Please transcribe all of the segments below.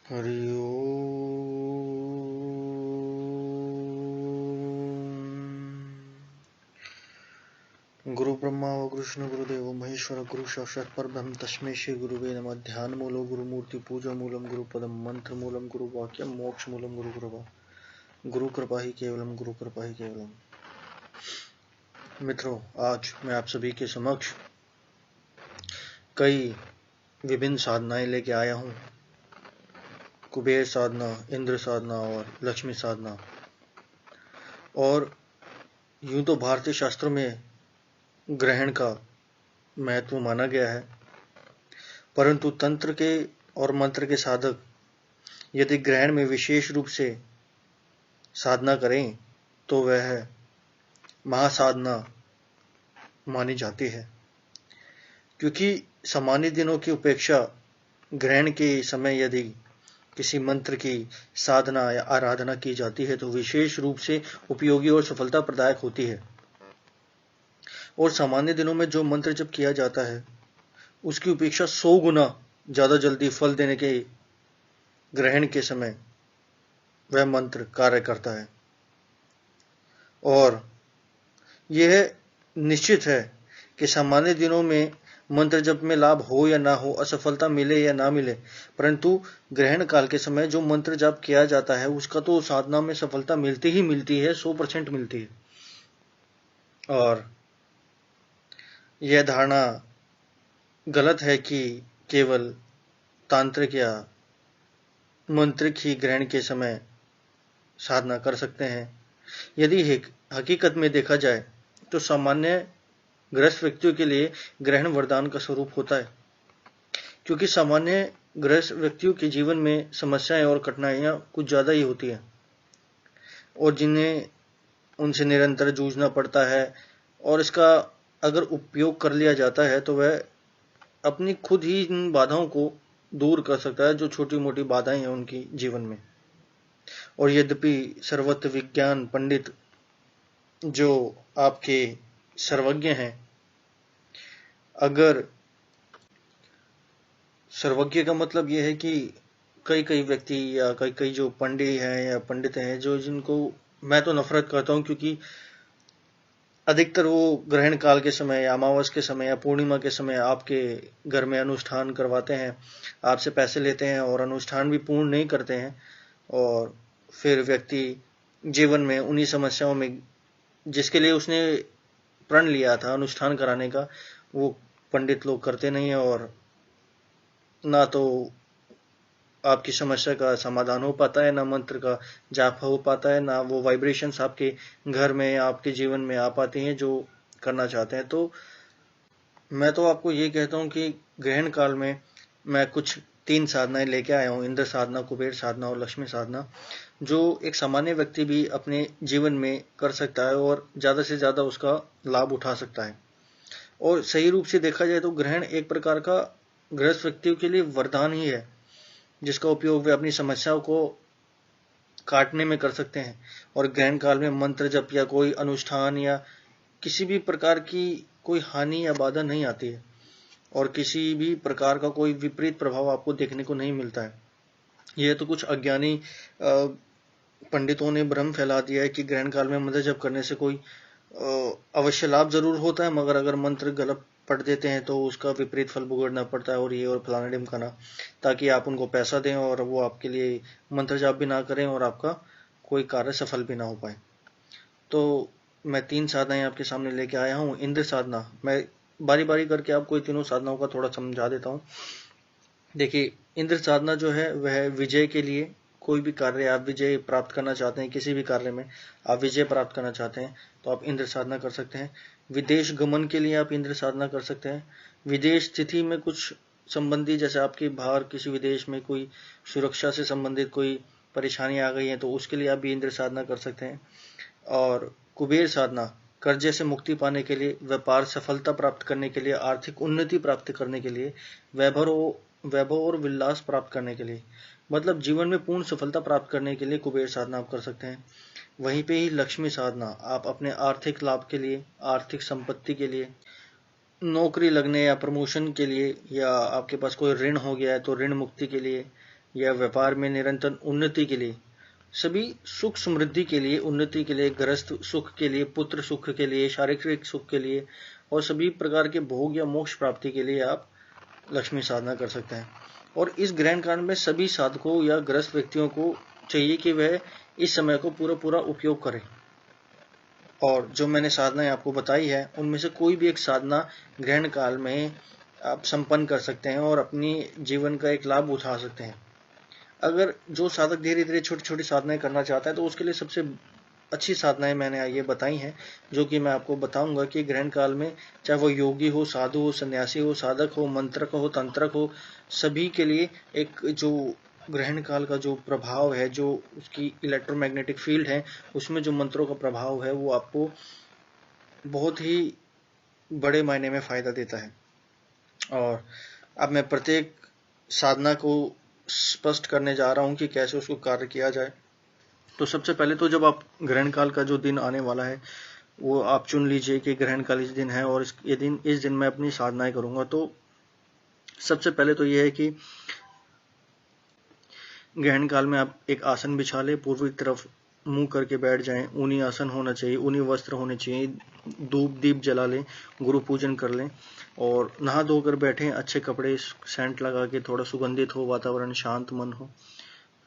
हरि ओम। गुरु ब्रह्मा व कृष्ण गुरुदेव महेश्वर गुरु साक्षात् परब्रह्म तस्मै श्री गुरुवे नमः। ध्यान मूलो गुरुमूर्ति पूजा मूलम गुरुपदम मंत्र मूलम गुरु वाक्यम मोक्ष मूलम गुरु कृपा। गुरु कृपा ही केवलम, गुरु कृपा ही केवलम। मित्रों, आज मैं आप सभी के समक्ष कई विभिन्न साधनाएं लेके आया हूँ। कुबेर साधना, इंद्र साधना और लक्ष्मी साधना। और यूं तो भारतीय शास्त्रों में ग्रहण का महत्व माना गया है, परंतु तंत्र के और मंत्र के साधक यदि ग्रहण में विशेष रूप से साधना करें तो वह महासाधना मानी जाती है, क्योंकि सामान्य दिनों की उपेक्षा ग्रहण के समय यदि किसी मंत्र की साधना या आराधना की जाती है तो विशेष रूप से उपयोगी और सफलता प्रदायक होती है। और सामान्य दिनों में जो मंत्र जप किया जाता है उसकी उपेक्षा 100 गुना ज्यादा जल्दी फल देने के ग्रहण के समय वह मंत्र कार्य करता है। और यह निश्चित है कि सामान्य दिनों में मंत्र जप में लाभ हो या ना हो, असफलता मिले या ना मिले, परंतु ग्रहण काल के समय जो मंत्र जप किया जाता है उसका तो साधना में सफलता मिलती ही मिलती है, 100% मिलती है। और यह धारणा गलत है कि केवल तांत्रिक या मंत्रिक ही ग्रहण के समय साधना कर सकते हैं। यदि हकीकत में देखा जाए तो सामान्य ग्रस्त व्यक्तियों के लिए ग्रहण वरदान का स्वरूप होता है, क्योंकि सामान्य ग्रस्त व्यक्तियों के जीवन में समस्याएं और कठिनाइयां कुछ ज्यादा ही होती हैं और जिन्हें उनसे निरंतर जूझना पड़ता है। और इसका अगर उपयोग कर लिया जाता है तो वह अपनी खुद ही इन बाधाओं को दूर कर सकता है, जो छोटी मोटी बाधाएं हैं उनकी जीवन में। और यद्यपि सर्वत्र विज्ञान पंडित जो आपके सर्वज्ञ हैं, अगर सर्वज्ञ का मतलब यह है कि कई व्यक्ति या कई जो पंडित हैं या पंडित हैं जो जिनको मैं तो नफरत करता हूं, क्योंकि अधिकतर वो ग्रहण काल के समय या अमावस के समय या पूर्णिमा के समय आपके घर में अनुष्ठान करवाते हैं, आपसे पैसे लेते हैं और अनुष्ठान भी पूर्ण नहीं करते हैं। और फिर व्यक्ति जीवन में उन्हीं समस्याओं में जिसके लिए उसने प्रण लिया था अनुष्ठान कराने का, वो पंडित लोग करते नहीं है और ना तो आपकी समस्या का समाधान हो पाता है, ना मंत्र का जाप हो पाता है, ना वो वाइब्रेशंस आपके घर में आपके जीवन में आ पाती हैं जो करना चाहते हैं। तो मैं तो आपको ये कहता हूँ कि ग्रहण काल में मैं कुछ 3 साधनाएं लेके आया हूँ, इंद्र साधना, कुबेर साधना और लक्ष्मी साधना, जो एक सामान्य व्यक्ति भी अपने जीवन में कर सकता है और ज्यादा से ज्यादा उसका लाभ उठा सकता है। और सही रूप से देखा जाए तो ग्रहण एक प्रकार का गृहस्थ व्यक्तियों के लिए वरदान ही है, जिसका उपयोग वे अपनी समस्याओं को काटने में कर सकते हैं। और ग्रहण काल में मंत्र जप या कोई अनुष्ठान या किसी भी प्रकार की कोई हानि या बाधा नहीं आती है और किसी भी प्रकार का कोई विपरीत प्रभाव आपको देखने को नहीं मिलता है। यह तो कुछ अज्ञानी पंडितों ने भ्रम फैला दिया है कि ग्रहण काल में मंत्र जप करने से कोई अवश्य लाभ जरूर होता है, मगर अगर मंत्र गलत पढ़ देते हैं तो उसका विपरीत फल भुगतना पड़ता है और ये और फलाना ढिमकाना, ताकि आप उनको पैसा दें और वो आपके लिए मंत्र जाप भी ना करें और आपका कोई कार्य सफल भी ना हो पाए। तो मैं 3 साधनाएं आपके सामने लेके आया हूँ। इंद्र साधना, मैं बारी बारी करके आपको इन तीनों साधनाओं का थोड़ा समझा देता हूँ। देखिए, इंद्र साधना जो है वह विजय के लिए, कोई भी कार्य आप विजय प्राप्त करना चाहते हैं, किसी भी कार्य में आप विजय प्राप्त करना चाहते हैं तो आप इंद्र साधना कर सकते हैं। विदेश गमन के लिए आप इंद्र साधना कर सकते हैं। विदेश स्थिति में कुछ संबंधी, जैसे आपके बाहर किसी विदेश में कोई सुरक्षा से संबंधित कोई परेशानी आ गई है तो उसके लिए आप भी इंद्र साधना कर सकते हैं। और कुबेर साधना, कर्जे से मुक्ति पाने के लिए, व्यापार सफलता प्राप्त करने के लिए, आर्थिक उन्नति प्राप्त करने के लिए, वैभव और विलास प्राप्त करने के लिए, मतलब जीवन में पूर्ण सफलता प्राप्त करने के लिए कुबेर साधना आप कर सकते हैं। वहीं पे ही लक्ष्मी साधना, आप अपने आर्थिक लाभ के लिए, आर्थिक संपत्ति के लिए, नौकरी लगने या प्रमोशन के लिए, या आपके पास कोई ऋण हो गया है तो ऋण मुक्ति के लिए, या व्यापार में निरंतर उन्नति के लिए, सभी सुख समृद्धि के लिए, उन्नति के लिए, गृहस्थ सुख के लिए, पुत्र सुख के लिए, शारीरिक सुख के लिए और सभी प्रकार के भोग या मोक्ष प्राप्ति के लिए आप लक्ष्मी साधना कर सकते हैं। और इस ग्रहण काल में सभी साधकों या ग्रस्त व्यक्तियों को चाहिए कि वह इस समय को पूरा पूरा उपयोग करें। और जो मैंने साधनाएं आपको बताई है उनमें से कोई भी एक साधना ग्रहण काल में आप संपन्न कर सकते हैं और अपनी जीवन का एक लाभ उठा सकते हैं। अगर जो साधक धीरे धीरे छोटी छोटी साधनाएं करना चाहता है तो उसके लिए सबसे अच्छी साधनाएं मैंने ये बताई हैं, जो कि मैं आपको बताऊंगा कि ग्रहण काल में चाहे वो योगी हो, साधु हो, सन्यासी हो, साधक हो, मंत्रक हो, तंत्रक हो, सभी के लिए एक जो ग्रहण काल का जो प्रभाव है, जो उसकी इलेक्ट्रोमैग्नेटिक फील्ड है, उसमें जो मंत्रों का प्रभाव है वो आपको बहुत ही बड़े मायने में फायदा देता है। और अब मैं प्रत्येक साधना को स्पष्ट करने जा रहा हूं कि कैसे उसको कार्य किया जाए। तो सबसे पहले तो जब आप ग्रहण काल का जो दिन आने वाला है वो आप चुन लीजिए कि ग्रहण काल इस दिन है और इस दिन मैं अपनी साधनाएं करूंगा। तो सबसे पहले तो यह है कि ग्रहण काल में आप एक आसन बिछा ले, पूर्वी तरफ मुंह करके बैठ जाएं, ऊनी आसन होना चाहिए, ऊनी वस्त्र होने चाहिए, धूप दीप जला लें, गुरु पूजन कर लें और नहा धोकर बैठें, अच्छे कपड़े सेंट लगा के, थोड़ा सुगंधित हो, वातावरण शांत मन हो,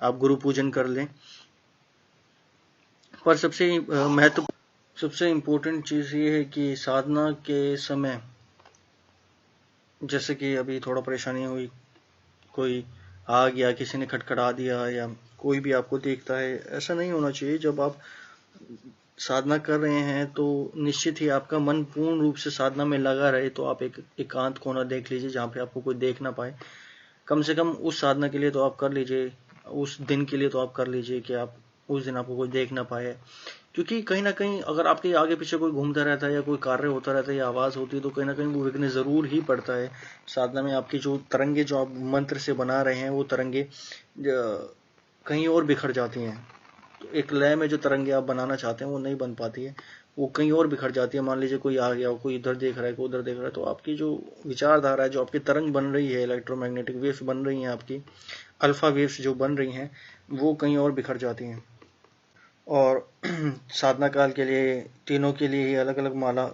आप गुरु पूजन कर लें। पर सबसे इम्पोर्टेंट चीज ये है कि साधना के समय, जैसे कि अभी थोड़ा परेशानी हुई, कोई आ गया, किसी ने खटखटा दिया या कोई भी आपको देखता है, ऐसा नहीं होना चाहिए। जब आप साधना कर रहे हैं तो निश्चित ही आपका मन पूर्ण रूप से साधना में लगा रहे, तो आप एक एकांत कोना देख लीजिए जहाँ पे आपको कोई देख ना पाए। कम से कम उस साधना के लिए तो आप कर लीजिए, उस दिन के लिए तो आप कर लीजिए कि आप उस दिन आपको कोई देख ना पाए। क्योंकि कहीं ना कहीं अगर आपके आगे पीछे कोई घूमता रहता है या कोई कार्य होता रहता है या आवाज होती है तो कहीं ना कहीं वो विघ्न जरूर ही पड़ता है साधना में। आपकी जो तरंगे जो आप मंत्र से बना रहे हैं वो तरंगे कहीं और बिखर जाती हैं। तो एक लय में जो तरंगे आप बनाना चाहते हैं वो नहीं बन पाती है, वो कहीं और बिखर जाती है। मान लीजिए कोई आ गया, कोई इधर देख रहा है, कोई उधर देख रहा है, तो आपकी जो विचारधारा है, जो आपकी तरंग बन रही है, इलेक्ट्रोमैग्नेटिक वेव्स बन रही हैं, आपकी अल्फा वेव्स जो बन रही हैं, वो कहीं और बिखर जाती हैं। और साधना काल के लिए तीनों के लिए ही अलग अलग माला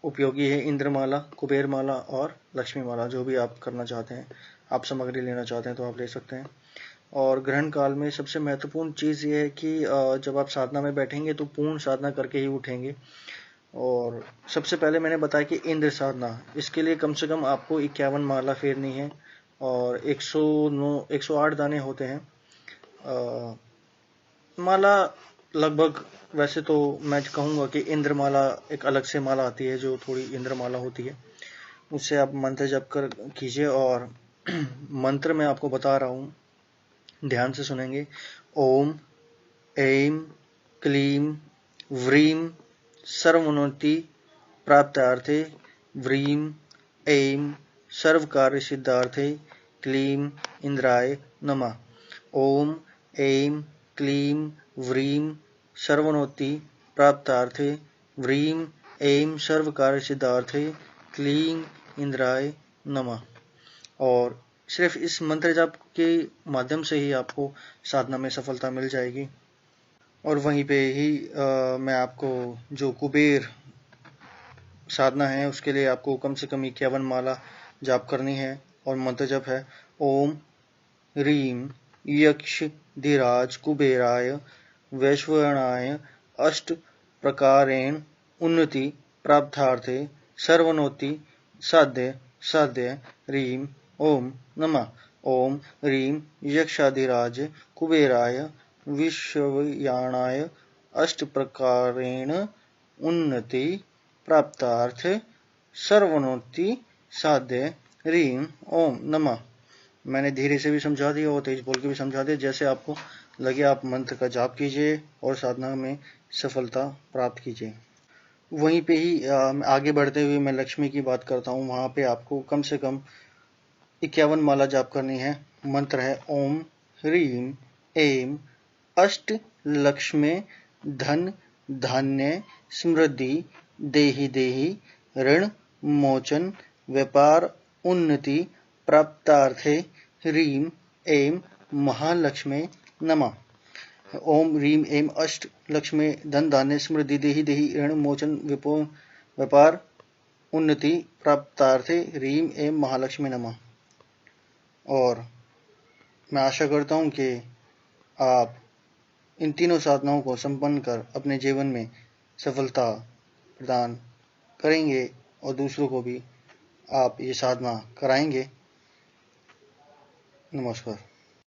उपयोगी है, इंद्र माला, कुबेर माला और लक्ष्मी माला। जो भी आप करना चाहते हैं, आप सामग्री लेना चाहते हैं तो आप ले सकते हैं। और ग्रहण काल में सबसे महत्वपूर्ण चीज ये है कि जब आप साधना में बैठेंगे तो पूर्ण साधना करके ही उठेंगे। और सबसे पहले मैंने बताया कि इंद्र साधना, इसके लिए कम से कम आपको 51 माला फेरनी है और 108 दाने होते हैं। माला लगभग, वैसे तो मैं कहूँगा कि इंद्र माला एक अलग से माला आती है जो थोड़ी इंद्र माला होती है, उससे आप मंत्र जप कर कीजिए। और मंत्र मैं आपको बता रहा हूँ, ध्यान से सुनेंगे। ओम ऐं क्लीं व्रीं सर्वोन्नति प्राप्तार्थे, व्रीं ऐं सर्वकार्य सिद्धार्थे, क्लीं इंद्राय नमः। ओम ऐं क्लीं व्रीं सर्वोन्नति प्राप्तार्थे, व्रीं ऐं सर्वकार्य सिद्धार्थे, क्लीं इंद्राय नमः। और सिर्फ इस मंत्र जाप के माध्यम से ही आपको साधना में सफलता मिल जाएगी। और वहीं पे ही मैं आपको जो कुबेर साधना है उसके लिए आपको कम से कम 51 माला जाप करनी है। और मंत्र जप है ओम ह्रीं यक्ष धीराज कुबेराय वैश्वनाय अष्ट प्रकारेण उन्नति प्राप्तार्थे सर्वोन्नति साध्य साध्य ह्रीं ओम नमः। ओम ह्रीं यक्षाधिराज कुबेराय विश्वयाणाय अष्ट प्रकारेण उन्नति प्राप्तार्थ सर्वोन्नति साध्य ह्रीं ओम नमः। मैंने धीरे से भी समझा दिया और तेज बोल के भी समझा दिया, जैसे आपको लगे आप मंत्र का जाप कीजिए और साधना में सफलता प्राप्त कीजिए। वहीं पे ही आगे बढ़ते हुए मैं लक्ष्मी की बात करता हूँ। वहां पे आपको कम से कम 51 माला जाप करनी है। मंत्र है ओम ह्रीं ऐं अष्ट लक्ष्मे धन धान्य समृद्धि देहि देहि ऋण मोचन व्यापार उन्नति प्राप्तार्थे ह्रीं ऐं महालक्ष्मी नमः। ओम ह्रीं ऐं अष्ट लक्ष्मी धन धान्य समृद्धि देहि देहि ऋण मोचन विपो व्यापार उन्नति प्राप्तार्थे ह्रीं ऐं महालक्ष्मी नमः। और मैं आशा करता हूँ कि आप इन तीनों साधनाओं को संपन्न कर अपने जीवन में सफलता प्रदान करेंगे और दूसरों को भी आप ये साधना कराएंगे। नमस्कार।